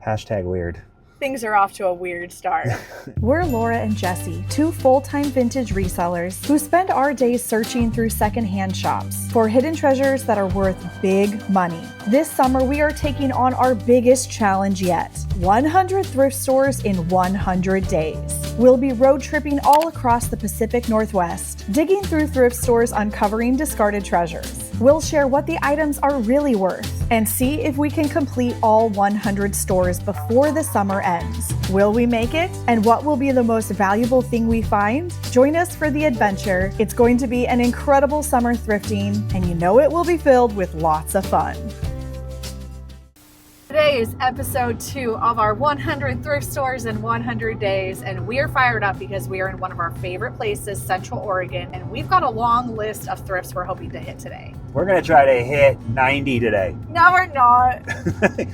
Hashtag weird. Things are off to a weird start. We're Laura and Jesse, two full-time vintage resellers who spend our days searching through secondhand shops for hidden treasures that are worth big money. This summer, we are taking on our biggest challenge yet, 100 thrift stores in 100 days. We'll be road tripping all across the Pacific Northwest, digging through thrift stores, uncovering discarded treasures. We'll share what the items are really worth and see if we can complete all 100 stores before the summer ends. Will we make it? And what will be the most valuable thing we find? Join us for the adventure. It's going to be an incredible summer thrifting, and you know it will be filled with lots of fun. Today is episode 2 of our 100 thrift stores in 100 days, and we are fired up because we are in one of our favorite places, Central Oregon, and we've got a long list of thrifts we're hoping to hit today. We're going to try to hit 90 today. No, we're not.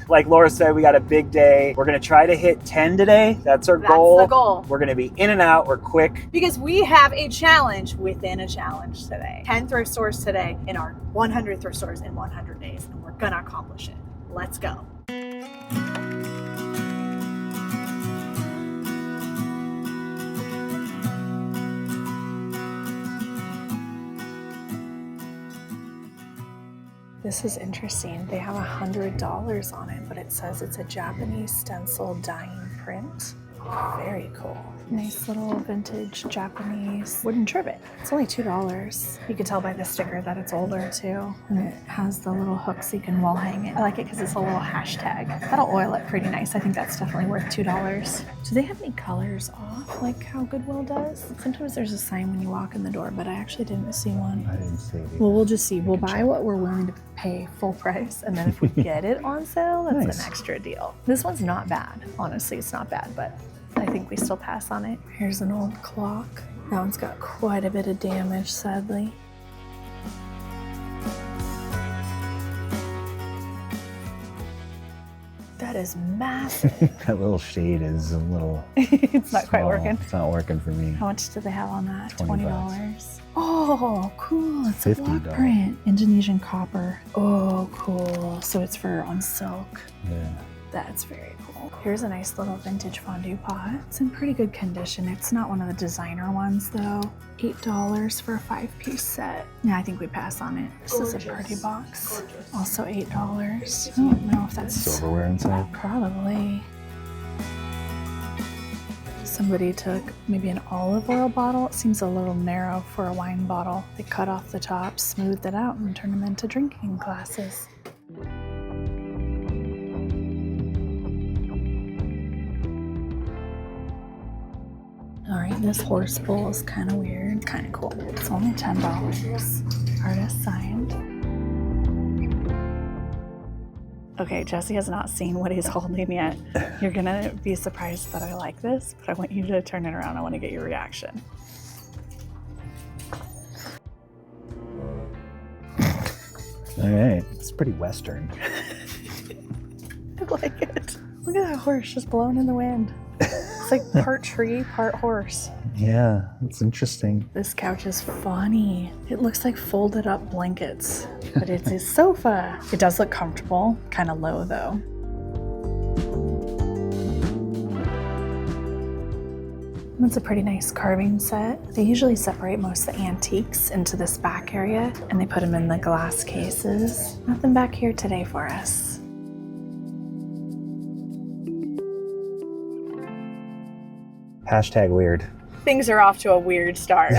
Like Laura said, we got a big day. We're going to try to hit 10 today. That's our goal. That's the goal. We're going to be in and out. We're quick. Because we have a challenge within a challenge today. 10 thrift stores today in our 100 thrift stores in 100 days, and we're going to accomplish it. Let's go. This is interesting. They have $100 on it, but it says it's a Japanese stencil dyeing print. Very cool. Nice little vintage Japanese wooden trivet. It's only $2. You can tell by the sticker that it's older too. And it has the little hooks so you can wall hang it. I like it because it's a little hashtag. That'll oil it pretty nice. I think that's definitely worth $2. Do they have any colors off like how Goodwill does? Sometimes there's a sign when you walk in the door, but I actually didn't see one. I didn't see it. Well, we'll just see. We'll buy what we're willing to pay full price, and then if we get it on sale, that's Nice. an extra deal. This one's not bad. Honestly, it's not bad, but I think we still pass on it. Here's an old clock. That one's got quite a bit of damage, sadly. That is massive. That little shade is a little It's not quite small. working. It's not working for me. How much do they have on that? $20. $20. Oh, cool. It's a block $50. print. Indonesian copper. Oh, cool. So it's for on silk. Yeah. That's very cool. Here's a nice little vintage fondue pot. It's in pretty good condition. It's not one of the designer ones though. $8 for a 5-piece set. Yeah, I think we pass on it. This is a pretty box. Gorgeous. Also $8. I don't know if that's Silverware inside. Probably. Somebody took maybe an olive oil bottle. It seems a little narrow for a wine bottle. They cut off the top, smoothed it out, and turned them into drinking glasses. All right, this horse bowl is kind of weird, kind of cool. It's only $10. Artist signed. Okay, Jesse has not seen what he's holding yet. You're gonna be surprised that I like this, but I want you to turn it around. I want to get your reaction. All right. It's pretty Western. I like it. Look at that horse just blowing in the wind. It's like part tree, part horse. Yeah, it's interesting. This couch is funny. It looks like folded up blankets, but it's a sofa. It does look comfortable, kind of low though. It's a pretty nice carving set. They usually separate most of the antiques into this back area and they put them in the glass cases. Nothing back here today for us. Hashtag weird. Things are off to a weird start.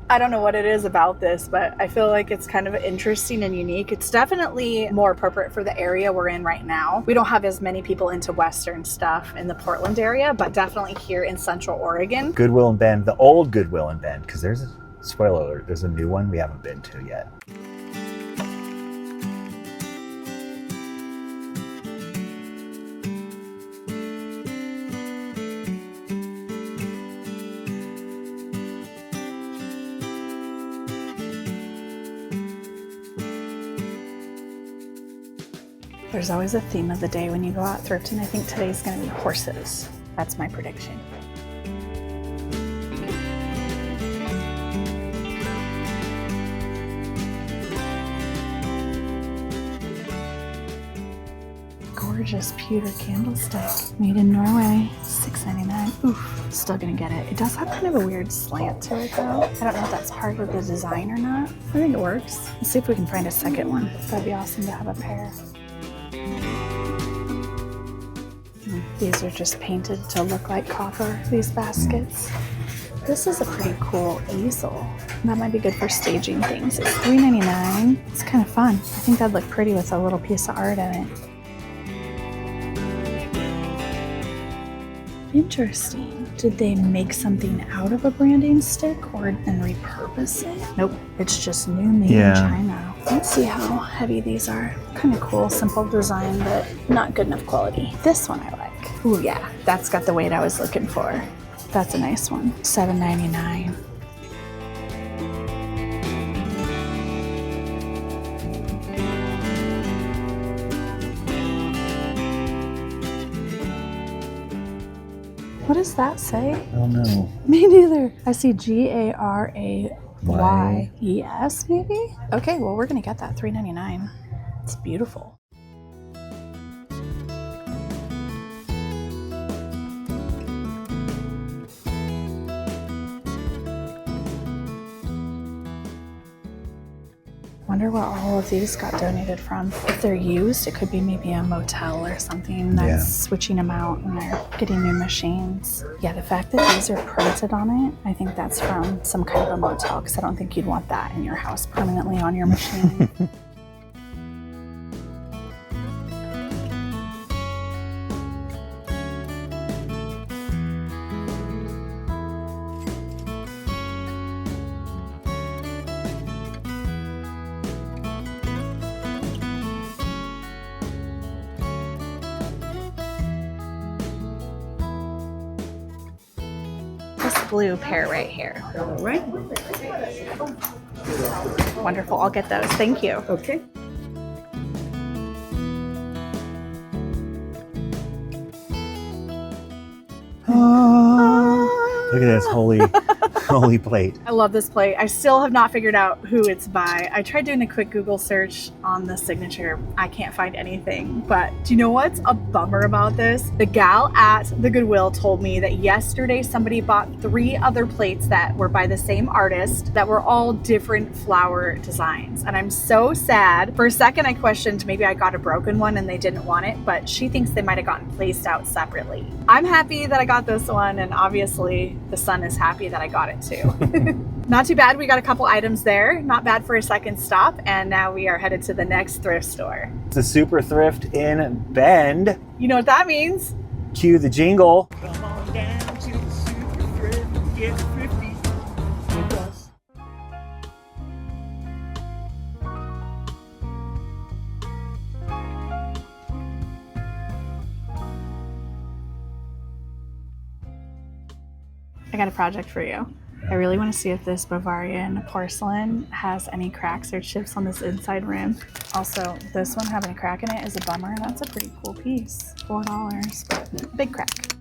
I don't know what it is about this, but I feel like it's kind of interesting and unique. It's definitely more appropriate for the area we're in right now. We don't have as many people into Western stuff in the Portland area, but definitely here in Central Oregon. Goodwill in Bend, the old Goodwill in Bend, because there's a, spoiler alert, there's a new one we haven't been to yet. There's always a theme of the day when you go out thrifting. I think today's going to be horses. That's my prediction. gorgeous pewter candlestick made in Norway. $6.99. Oof, still gonna get it. It does have kind of a weird slant to it though. I don't know if that's part of the design or not. I think it works. Let's see if we can find a second one. That'd be awesome to have a pair. These are just painted to look like copper, these baskets. This is a pretty cool easel. That might be good for staging things. It's $3.99. It's kind of fun. I think that'd look pretty with a little piece of art in it. Interesting. Did they make something out of a branding stick and repurpose it? Nope, it's just new made in China. Let's see how heavy these are. Kind of cool, simple design, but not good enough quality. This one I like. Ooh yeah, that's got the weight I was looking for. That's a nice one. $7.99. What does that say? I don't know. Me neither. I see Garay. Yes, maybe? Okay, well, we're going to get that. $3.99. It's beautiful. Wonder what all of these got donated from. If they're used, it could be maybe a motel or something that's switching them out and they're getting new machines. Yeah, the fact that these are printed on it, I think that's from some kind of a motel because I don't think you'd want that in your house permanently on your machine. Blue pair right here. All right. Wonderful. I'll get those. Thank you. Okay. Look at this holy plate. I love this plate. I still have not figured out who it's by. I tried doing a quick Google search on the signature. I can't find anything. But do you know what's a bummer about this? The gal at the Goodwill told me that yesterday somebody bought 3 other plates that were by the same artist that were all different flower designs. And I'm so sad. For a second I questioned maybe I got a broken one and they didn't want it, but she thinks they might have gotten placed out separately. I'm happy that I got this one, and obviously the son is happy that I got it too. Not too bad. We got a couple items there. Not bad for a second stop. And now we are headed to the next thrift store. It's a super thrift in Bend. You know what that means? Cue the jingle. Come on down to the super thrift, get thrifty with us. I got a project for you. I really want to see if this Bavarian porcelain has any cracks or chips on this inside rim. Also, this one having a crack in it is a bummer. That's a pretty cool piece. $4, but big crack.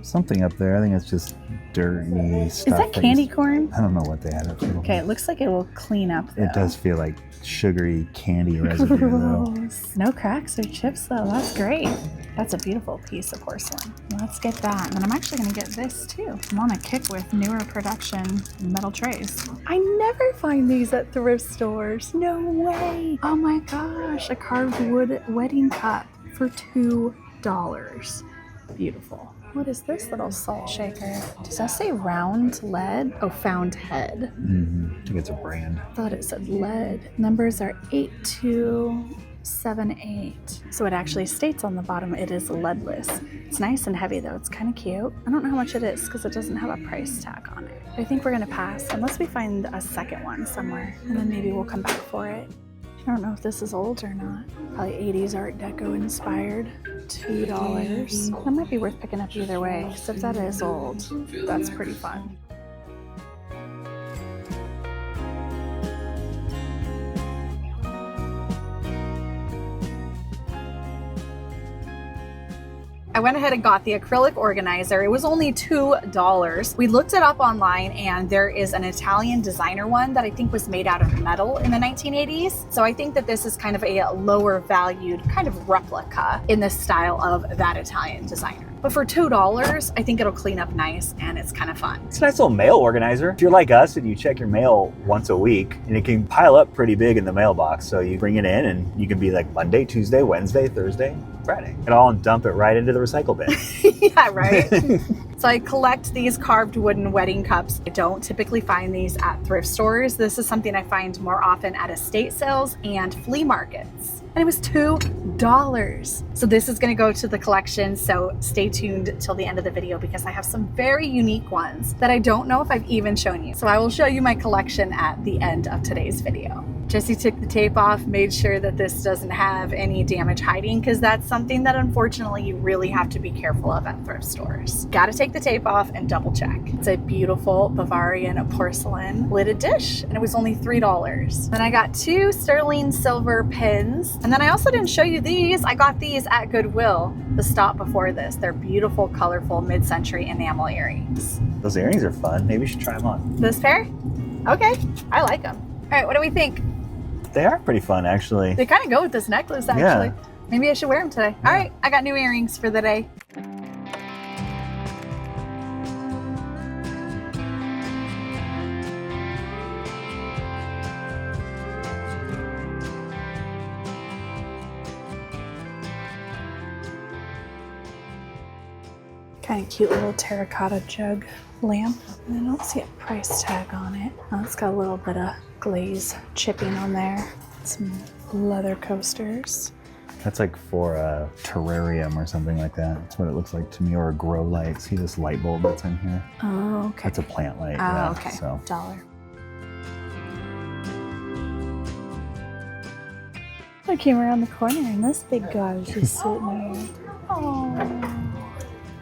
Something up there. I think it's just dirty stuff. Is that candy corn? I don't know what they had up there. Okay, it looks like it will clean up though. It does feel like sugary candy residue though. Gross. No cracks or chips though. That's great. That's a beautiful piece of porcelain. Let's get that. And then I'm actually going to get this too. I'm on a kick with newer production metal trays. I never find these at thrift stores. No way. Oh my gosh. A carved wood wedding cup for $2. Beautiful. What is this little salt shaker? Does that say round lead? Oh, found head. I think it's a brand. I thought it said lead. Numbers are 8278. So it actually states on the bottom it is leadless. It's nice and heavy though. It's kind of cute. I don't know how much it is because it doesn't have a price tag on it. I think we're gonna pass unless we find a second one somewhere, and then maybe we'll come back for it. I don't know if this is old or not. Probably 80s Art Deco inspired. $2. That might be worth picking up either way, because if that is old, that's pretty fun. I went ahead and got the acrylic organizer. It was only $2. We looked it up online and there is an Italian designer one that I think was made out of metal in the 1980s. So I think that this is kind of a lower valued kind of replica in the style of that Italian designer. But for $2, I think it'll clean up nice and it's kind of fun. It's a nice little mail organizer. If you're like us and you check your mail once a week, and it can pile up pretty big in the mailbox. So you bring it in and you can be like Monday, Tuesday, Wednesday, Thursday, Friday. Get it all and dump it right into the recycle bin. Yeah, right? So I collect these carved wooden wedding cups. I don't typically find these at thrift stores. This is something I find more often at estate sales and flea markets. And it was $2. So this is gonna go to the collection, so stay tuned till the end of the video because I have some very unique ones that I don't know if I've even shown you. So I will show you my collection at the end of today's video. Jesse took the tape off, made sure that this doesn't have any damage hiding because that's something that unfortunately you really have to be careful of at thrift stores. Gotta take the tape off and double check. It's a beautiful Bavarian porcelain lidded dish and it was only $3. Then I got 2 sterling silver pins. And then I also didn't show you these. I got these at Goodwill, the stop before this. They're beautiful, colorful mid-century enamel earrings. Those earrings are fun. Maybe you should try them on. This pair? Okay, I like them. All right, what do we think? They are pretty fun, actually. They kind of go with this necklace, actually. Yeah. Maybe I should wear them today. All right, I got new earrings for the day. Kind of cute little terracotta jug lamp. And I don't see a price tag on it. Oh, it's got a little bit of glaze chipping on there. Some leather coasters. That's like for a terrarium or something like that. That's what it looks like to me, or a grow light. See this light bulb that's in here? Oh, okay. That's a plant light. Oh, yeah, okay. So. $1. I came around the corner and this big guy was just sitting there. Oh.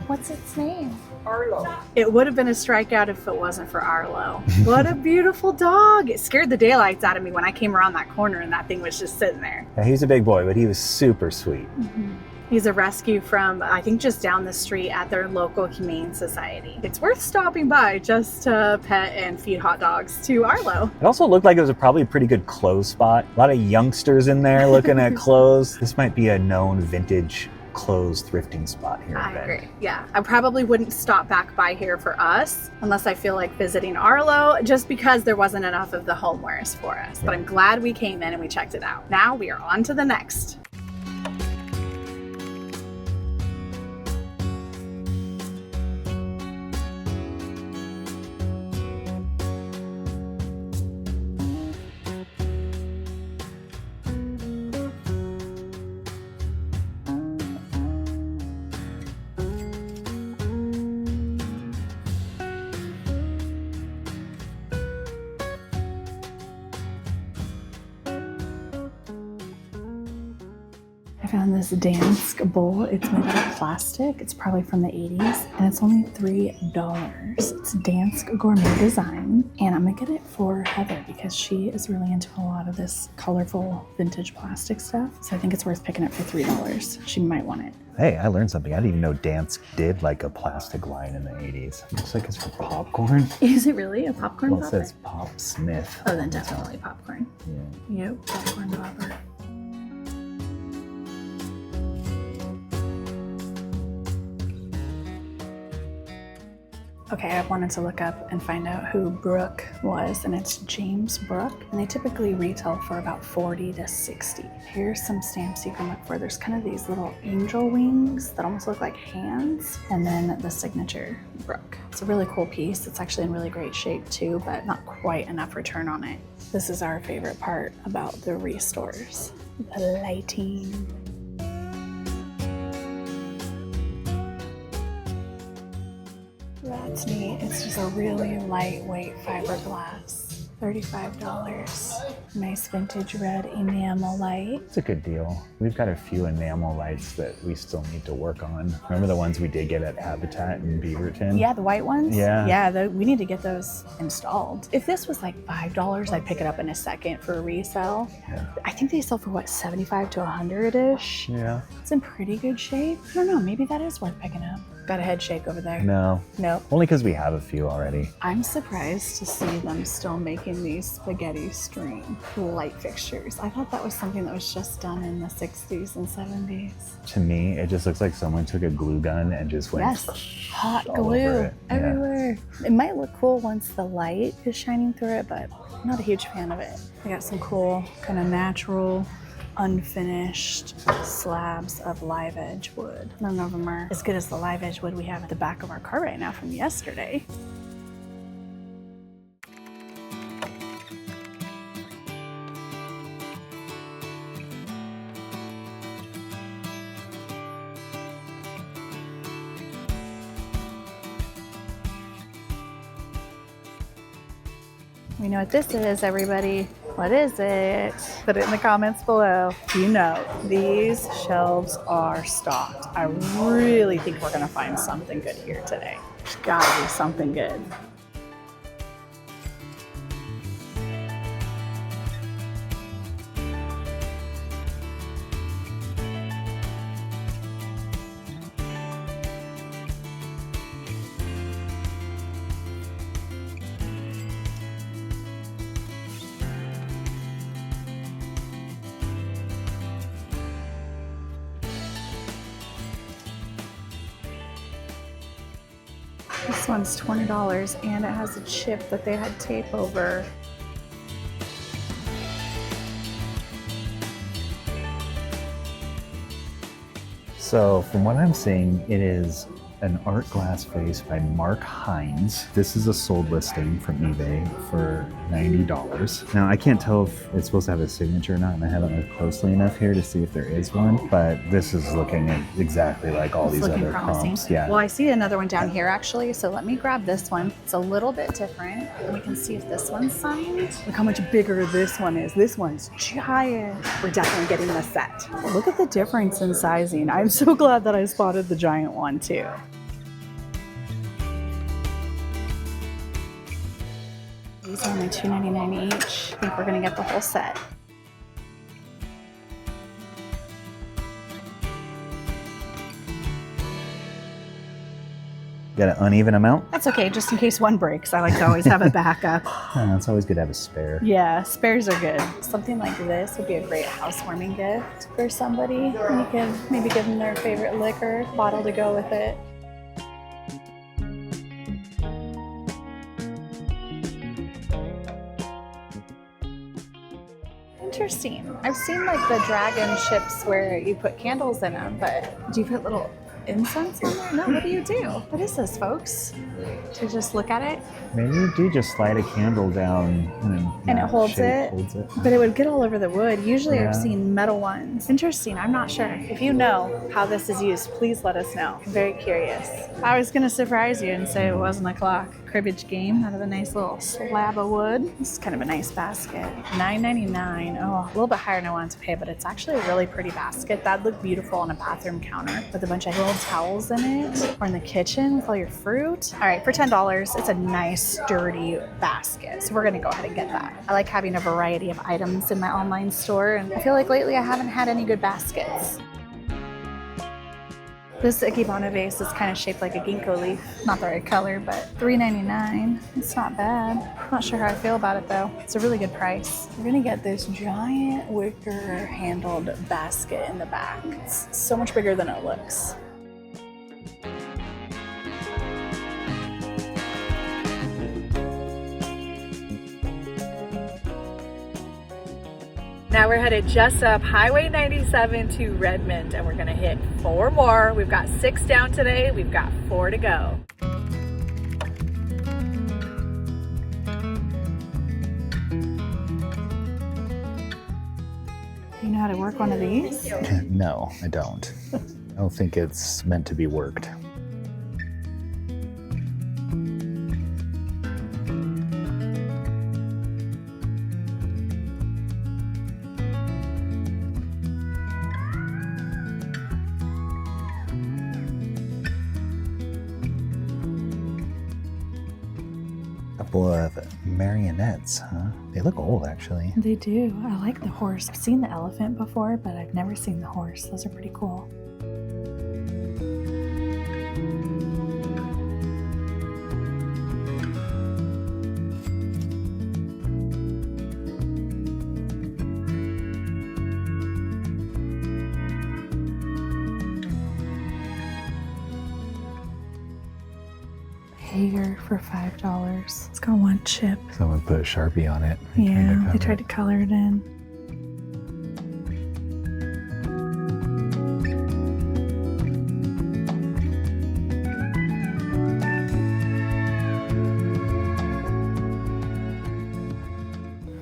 What's its name? Arlo. It would have been a strikeout if it wasn't for Arlo. What a beautiful dog. It scared the daylights out of me when I came around that corner and that thing was just sitting there. Yeah, he's a big boy, but he was super sweet. Mm-hmm. He's a rescue from, I think, just down the street at their local humane society. It's worth stopping by just to pet and feed hot dogs to Arlo. It also looked like it was probably a pretty good clothes spot. A lot of youngsters in there looking at clothes. This might be a known vintage clothes thrifting spot here. I agree. Yeah, I probably wouldn't stop back by here for us unless I feel like visiting Arlo, just because there wasn't enough of the homewares for us. But I'm glad we came in and we checked it out. Now we are on to the next. I found this Dansk bowl. It's made out of plastic. It's probably from the 80s and it's only $3. It's Dansk gourmet design and I'm gonna get it for Heather because she is really into a lot of this colorful vintage plastic stuff. So I think it's worth picking it for $3. She might want it. Hey, I learned something. I didn't even know Dansk did like a plastic line in the 80s. Looks like it's for popcorn. Is it really a popcorn Well, it popper? says Pop Smith. Oh, then definitely popcorn. Yeah. Yep, popcorn popper. Okay, I wanted to look up and find out who Brooke was, and it's James Brooke, and they typically retail for about $40 to $60. Here's some stamps you can look for. There's kind of these little angel wings that almost look like hands, and then the signature Brooke. It's a really cool piece. It's actually in really great shape too, but not quite enough return on it. This is our favorite part about the restores, the lighting. That's neat. It's just a really lightweight fiberglass $35. Nice vintage red enamel light. It's a good deal. We've got a few enamel lights that we still need to work on. Remember the ones we did get at Habitat in Beaverton? Yeah, the white ones? Yeah. Yeah, we need to get those installed. If this was like $5, I'd pick it up in a second for resale. Yeah. I think they sell for what, 75 to 100-ish? Yeah. It's in pretty good shape. I don't know, maybe that is worth picking up. Got a head shake over there. No. Nope. Only because we have a few already. I'm surprised to see them still making these spaghetti string light fixtures. I thought that was something that was just done in the 60s and 70s. To me, it just looks like someone took a glue gun and just went Hot all glue over it. Yeah. everywhere. It might look cool once the light is shining through it, but I'm not a huge fan of it. I got some cool kind of natural unfinished slabs of live edge wood. None of them are as good as the live edge wood we have at the back of our car right now from yesterday. We know what this is, everybody. What is it? Put it in the comments below. You know, these shelves are stocked. I really think we're gonna find something good here today. There's gotta be something good. This one's $20 and it has a chip that they had tape over. So from what I'm seeing, it is an art glass vase by Mark Hines. This is a sold listing from eBay for $90. Now I can't tell if it's supposed to have a signature or not, and I haven't looked closely enough here to see if there is one, but this is looking exactly like all these other comps. Yeah. Well, I see another one down here actually, so let me grab this one. It's a little bit different, and we can see if this one's signed. Look how much bigger this one is. This one's giant. We're definitely getting the set. Look at the difference in sizing. I'm so glad that I spotted the giant one too. These are only $2.99 each. I think we're gonna get the whole set. Got an uneven amount? That's okay, just in case one breaks. I like to always have a backup. It's always good to have a spare. Yeah, spares are good. Something like this would be a great housewarming gift for somebody. You can maybe give them their favorite liquor bottle to go with it. Interesting. I've seen like the dragon ships where you put candles in them, but do you put little incense in there? No, what do you do? What is this, folks? To just look at it? Maybe you do just slide a candle down and it holds it. But it would get all over the wood. Usually I've seen metal ones. Interesting, I'm not sure. If you know how this is used, please let us know. I'm very curious. I was gonna surprise you and say it wasn't a clock. Cribbage game out of a nice little slab of wood. This is kind of a nice basket. $9.99. Oh, a little bit higher than I wanted to pay, but it's actually a really pretty basket. That'd look beautiful on a bathroom counter with a bunch of little towels in it, or in the kitchen with all your fruit. All right, for $10, it's a nice sturdy basket. So we're gonna go ahead and get that. I like having a variety of items in my online store, and I feel like lately I haven't had any good baskets. This Ikebana vase is kind of shaped like a ginkgo leaf. Not the right color, but $3.99. It's not bad. Not sure how I feel about it though. It's a really good price. We're gonna get this giant wicker handled basket in the back. It's so much bigger than it looks. Now we're headed just up Highway 97 to Redmond, and we're gonna hit 4 more. We've got 6 down today. We've got 4 to go. You know how to work one of these? No, I don't. I don't think it's meant to be worked. couple of marionettes, huh? They look old, actually. They do. I like the horse. I've seen the elephant before, but I've never seen the horse. Those are pretty cool. Hair for $5. It's got one chip. Someone put a Sharpie on it. Yeah, they tried to color it in.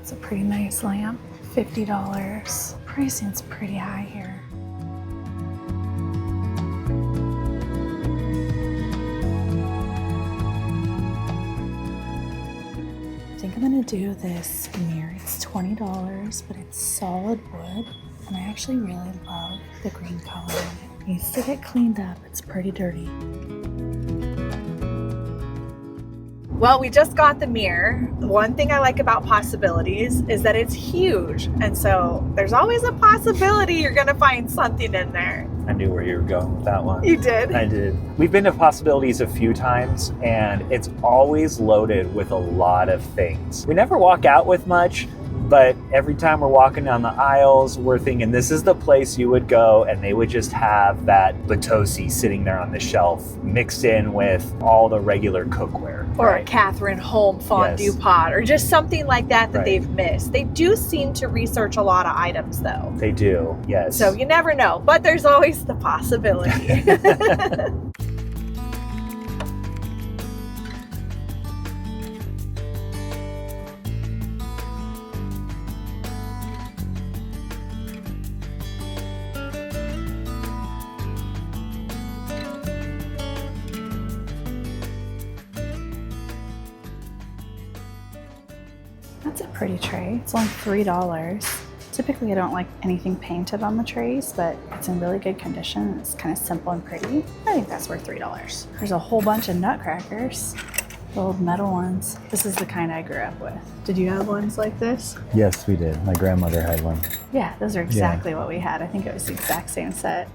It's a pretty nice lamp. $50. Pricing's pretty high here. I think I'm gonna do this mirror. It's $20, but it's solid wood, and I actually really love the green color in it. It needs to get cleaned up. It's pretty dirty. Well, we just got the mirror. One thing I like about possibilities is that it's huge. And so there's always a possibility you're gonna find something in there. I knew where you were going with that one. You did? I did. We've been to Possibilities a few times, and it's always loaded with a lot of things. We never walk out with much, but every time we're walking down the aisles, we're thinking this is the place you would go, and they would just have that Batosi sitting there on the shelf mixed in with all the regular cookware. Or a Catherine Home fondue pot, or just something like that they've missed. They do seem to research a lot of items, though. They do, yes. So you never know, but there's always the possibility. That's a pretty tray. It's only $3. Typically, I don't like anything painted on the trays, but it's in really good condition. It's kind of simple and pretty. I think that's worth $3. There's a whole bunch of nutcrackers, the old metal ones. This is the kind I grew up with. Did you have ones like this? Yes, we did. My grandmother had one. Yeah, those are exactly what we had. I think it was the exact same set.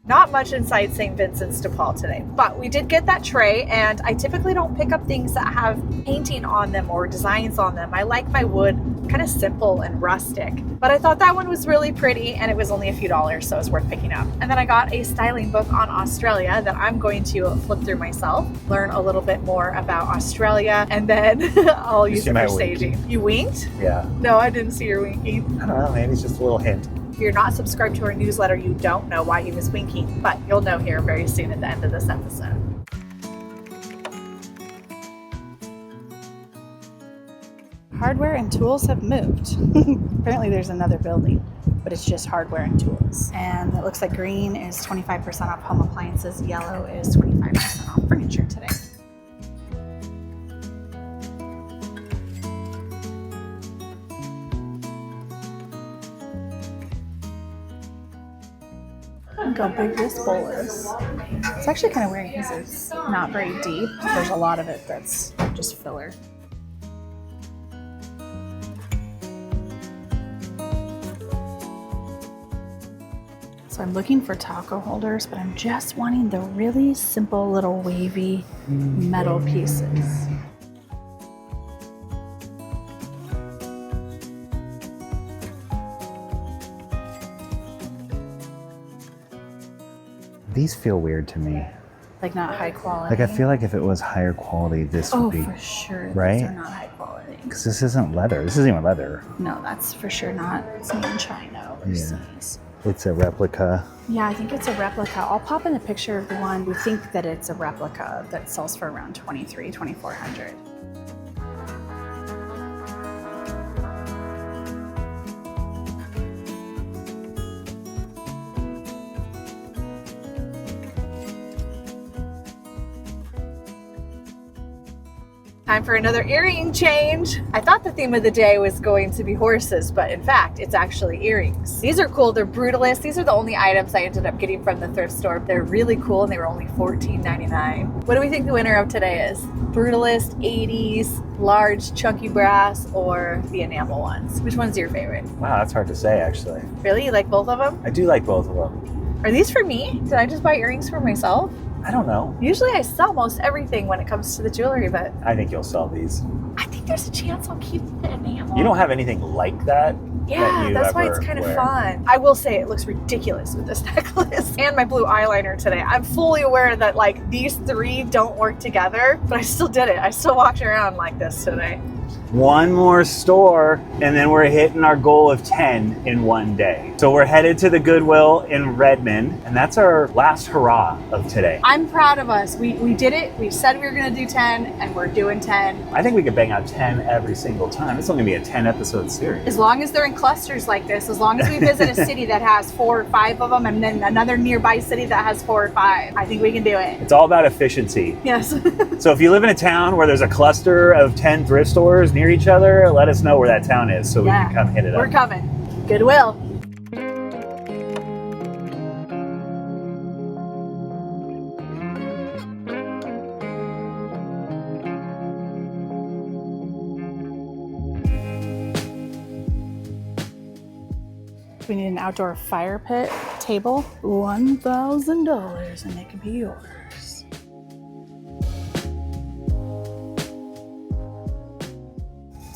Not much inside St. Vincent's de Paul today, but we did get that tray, and I typically don't pick up things that have painting on them or designs on them. I like my wood kind of simple and rustic, but I thought that one was really pretty, and it was only a few dollars, so it was worth picking up. And then I got a styling book on Australia that I'm going to flip through myself, learn a little bit more about Australia, and then I'll use it for staging. You winked? Yeah. No, I didn't see your winking. I don't know, maybe it's just a little hint. If you're not subscribed to our newsletter, you don't know why he was winking, but you'll know here very soon at the end of this episode. Hardware and tools have moved. Apparently there's another building, but it's just hardware and tools. And it looks like green is 25% off home appliances, yellow is 25% off furniture today. Look how big this bowl is. It's actually kind of weird because it's not very deep. There's a lot of it that's just filler. So I'm looking for taco holders, but I'm just wanting the really simple little wavy metal pieces. These feel weird to me. Like not high quality. Like I feel like if it was higher quality, this would be. Oh, for sure. Right? These are not high quality. Because this isn't leather. This isn't even leather. No, that's for sure not. It's made in China overseas. It's a replica. Yeah, I think it's a replica. I'll pop in a picture of the one. We think that it's a replica that sells for around $2,300-$2,400. Time for another earring change. I thought the theme of the day was going to be horses, but in fact, it's actually earrings. These are cool. They're brutalist. These are the only items I ended up getting from the thrift store. They're really cool, and they were only $14.99. What do we think the winner of today is? Brutalist, 80s, large, chunky brass, or the enamel ones? Which one's your favorite? Wow, that's hard to say, actually. Really? You like both of them? I do like both of them. Are these for me? Did I just buy earrings for myself? I don't know. Usually I sell most everything when it comes to the jewelry, but I think you'll sell these. I think there's a chance I'll keep the enamel. You don't have anything like that? Yeah, that's why it's kind of fun. I will say it looks ridiculous with this necklace and my blue eyeliner today. I'm fully aware that like these three don't work together, but I still did it. I still walked around like this today. One more store, and then we're hitting our goal of 10 in one day. So we're headed to the Goodwill in Redmond, and that's our last hurrah of today. I'm proud of us. We did it. We said we were going to do 10, and we're doing 10. I think we could bang out 10 every single time. It's only going to be a 10 episode series. As long as they're in clusters like this, as long as we visit a city that has 4 or 5 of them, and then another nearby city that has 4 or 5, I think we can do it. It's all about efficiency. Yes. So if you live in a town where there's a cluster of 10 thrift stores near each other, let us know where that town is so we can come hit it up. We're coming. Goodwill. We need an outdoor fire pit table. $1,000 and it can be yours.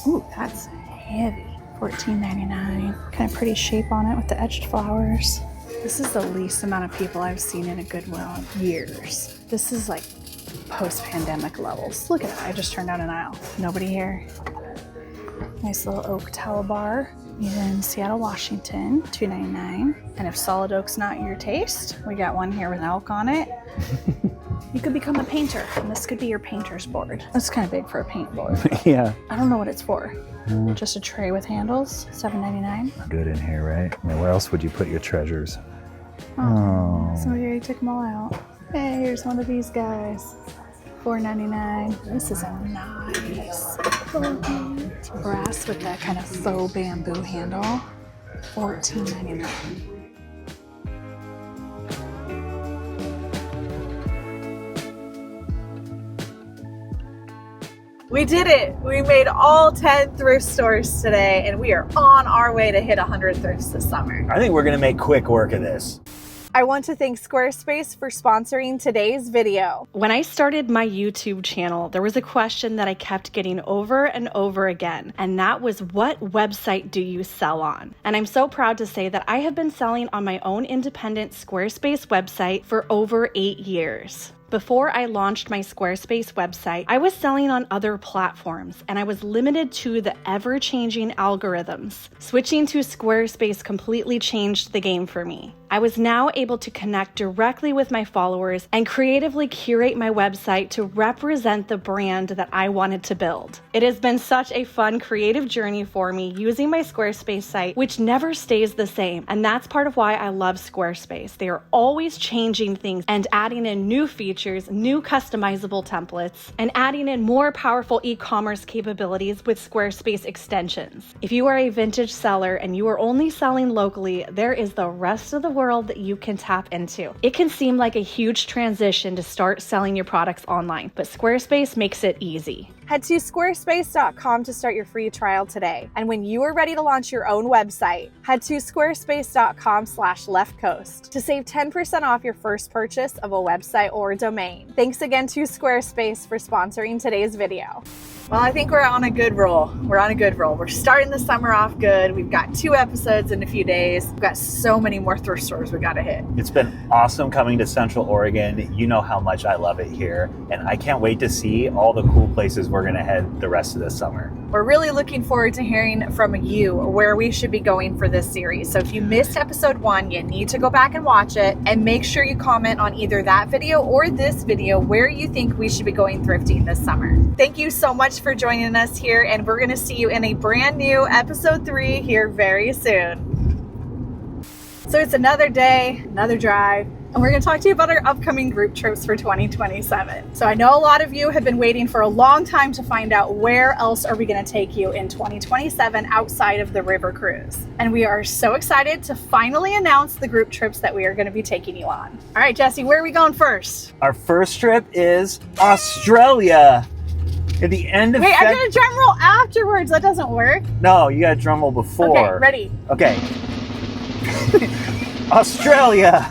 Ooh, that's heavy. $14.99. Kind of pretty shape on it with the edged flowers. This is the least amount of people I've seen in a Goodwill in years. This is like post-pandemic levels. Look at it. I just turned down an aisle. Nobody here. Nice little oak towel bar. In Seattle, Washington, $2.99. And if solid oak's not your taste, we got one here with elk on it. You could become a painter, and this could be your painter's board. That's kind of big for a paint board. Yeah. I don't know what it's for. Just a tray with handles, $7.99. Good in here, right? I mean, where else would you put your treasures? Oh. Somebody already took them all out. Hey, here's one of these guys. $4.99. This is a nice brass with that kind of faux bamboo handle. $14.99. We did it! We made all 10 thrift stores today, and we are on our way to hit 100 thrifts this summer. I think we're going to make quick work of this. I want to thank Squarespace for sponsoring today's video. When I started my YouTube channel, there was a question that I kept getting over and over again, and that was, what website do you sell on? And I'm so proud to say that I have been selling on my own independent Squarespace website for over 8 years. Before I launched my Squarespace website, I was selling on other platforms and I was limited to the ever-changing algorithms. Switching to Squarespace completely changed the game for me. I was now able to connect directly with my followers and creatively curate my website to represent the brand that I wanted to build. It has been such a fun, creative journey for me using my Squarespace site, which never stays the same. And that's part of why I love Squarespace. They are always changing things and adding in new features, new customizable templates, and adding in more powerful e-commerce capabilities with Squarespace extensions. If you are a vintage seller and you are only selling locally, there is the rest of the world that you can tap into. It can seem like a huge transition to start selling your products online, but Squarespace makes it easy. Head to squarespace.com to start your free trial today. And when you are ready to launch your own website, head to squarespace.com/leftcoast to save 10% off your first purchase of a website or domain. Thanks again to Squarespace for sponsoring today's video. Well, I think we're on a good roll. We're starting the summer off good. We've got 2 episodes in a few days. We've got so many more thrift stores we got to hit. It's been awesome coming to Central Oregon. You know how much I love it here, and I can't wait to see all the cool places we're going to head the rest of this summer. We're really looking forward to hearing from you where we should be going for this series. So if you missed episode 1, you need to go back and watch it, and make sure you comment on either that video or this video where you think we should be going thrifting this summer. Thank you so much for joining us here, and we're going to see you in a brand new episode 3 here very soon. So it's another day, another drive, and we're going to talk to you about our upcoming group trips for 2027. So I know a lot of you have been waiting for a long time to find out where else are we going to take you in 2027 outside of the river cruise. And we are so excited to finally announce the group trips that we are going to be taking you on. All right, Jesse, where are we going first? Our first trip is Australia. At the end of Wait, I got a drum roll afterwards. That doesn't work. No, you got a drum roll before. Okay, ready. Okay. Australia.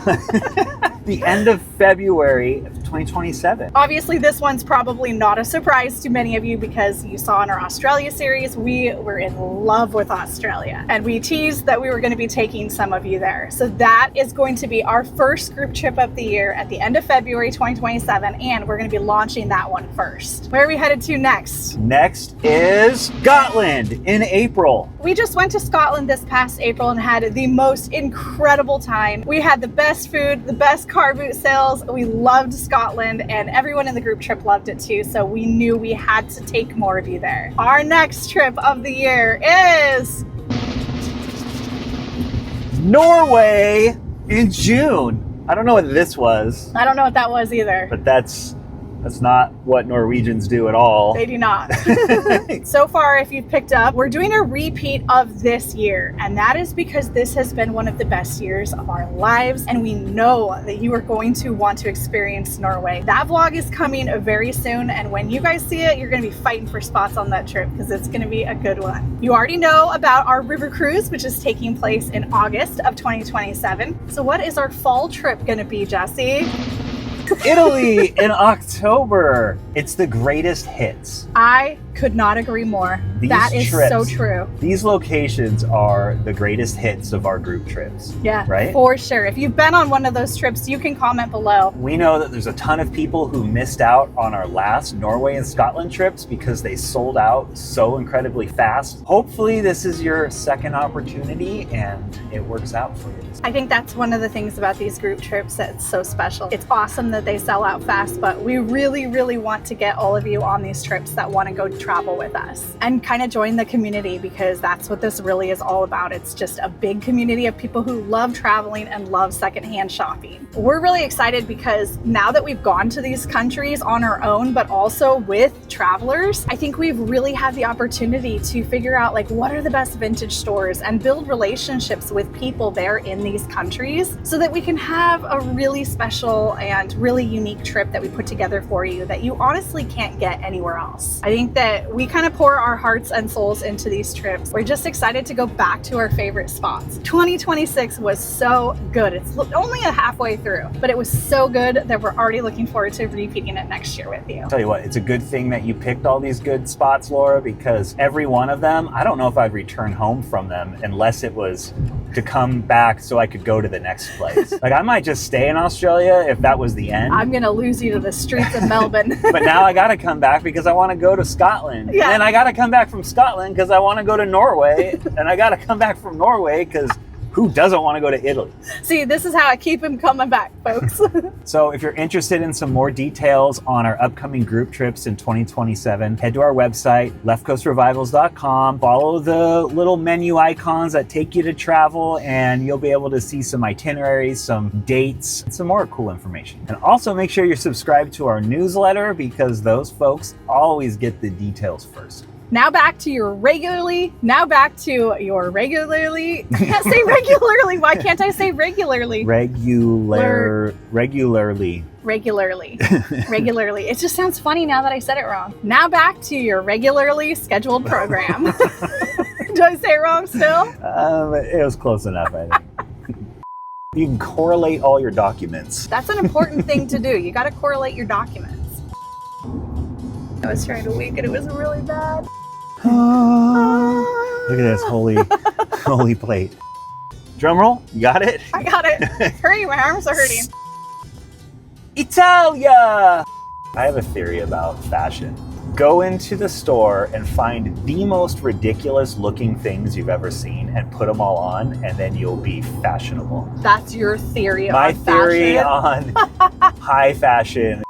The end of February of 2027. Obviously, this one's probably not a surprise to many of you because you saw in our Australia series, we were in love with Australia. And we teased that we were going to be taking some of you there. So that is going to be our first group trip of the year at the end of February 2027. And we're going to be launching that one first. Where are we headed to next? Next is Scotland in April. We just went to Scotland this past April and had the most incredible time. We had the best food, the best car boot sales. We loved Scotland and everyone in the group trip loved it too. So we knew we had to take more of you there. Our next trip of the year is Norway in June. I don't know what this was, I don't know what that was either. but that's not what Norwegians do at all. They do not. So far, if you've picked up, we're doing a repeat of this year. And that is because this has been one of the best years of our lives. And we know that you are going to want to experience Norway. That vlog is coming very soon. And when you guys see it, you're going to be fighting for spots on that trip because it's going to be a good one. You already know about our river cruise, which is taking place in August of 2027. So what is our fall trip going to be, Jesse? Italy in October. It's the greatest hits. I could not agree more. These That is trips, so true. These locations are the greatest hits of our group trips. Yeah, right? For sure. If you've been on one of those trips, you can comment below. We know that there's a ton of people who missed out on our last Norway and Scotland trips because they sold out so incredibly fast. Hopefully this is your second opportunity and it works out for you. I think that's one of the things about these group trips that's so special. It's awesome that they sell out fast, but we really, really want to get all of you on these trips that want to go travel with us and kind of join the community because that's what this really is all about. It's just a big community of people who love traveling and love secondhand shopping. We're really excited because now that we've gone to these countries on our own, but also with travelers, I think we've really had the opportunity to figure out like what are the best vintage stores and build relationships with people there in these countries so that we can have a really special and really unique trip that we put together for you that you honestly can't get anywhere else. I think that we kind of pour our hearts and souls into these trips. We're just excited to go back to our favorite spots. 2026 was so good. It's only a halfway through, but it was so good that we're already looking forward to repeating it next year with you. I'll tell you what, it's a good thing that you picked all these good spots, Laura, because every one of them, I don't know if I'd return home from them unless it was to come back so I could go to the next place. Like I might just stay in Australia if that was the end. I'm gonna lose you to the streets of Melbourne. But now I gotta come back because I want to go to Scotland. Yeah. And I gotta come back from Scotland because I want to go to Norway. And I gotta come back from Norway because who doesn't want to go to Italy? See, this is how I keep him coming back, folks. So if you're interested in some more details on our upcoming group trips in 2027, head to our website, leftcoastrevivals.com. Follow the little menu icons that take you to travel, and you'll be able to see some itineraries, some dates, and some more cool information. And also make sure you're subscribed to our newsletter because those folks always get the details first. Now back to your regularly. I can't say regularly. Why can't I say regularly? Regularly. Regularly. It just sounds funny now that I said it wrong. Now back to your regularly scheduled program. Do I say it wrong still? It was close enough, I think. You can correlate all your documents. That's an important thing to do. You got to correlate your documents. I was trying to wink and it was really bad. Look at this holy plate. Drum roll, you got it? I got it. Hurry, my arms are hurting. Italia! I have a theory about fashion. Go into the store and find the most ridiculous looking things you've ever seen and put them all on, and then you'll be fashionable. That's your theory My on theory fashion? on high fashion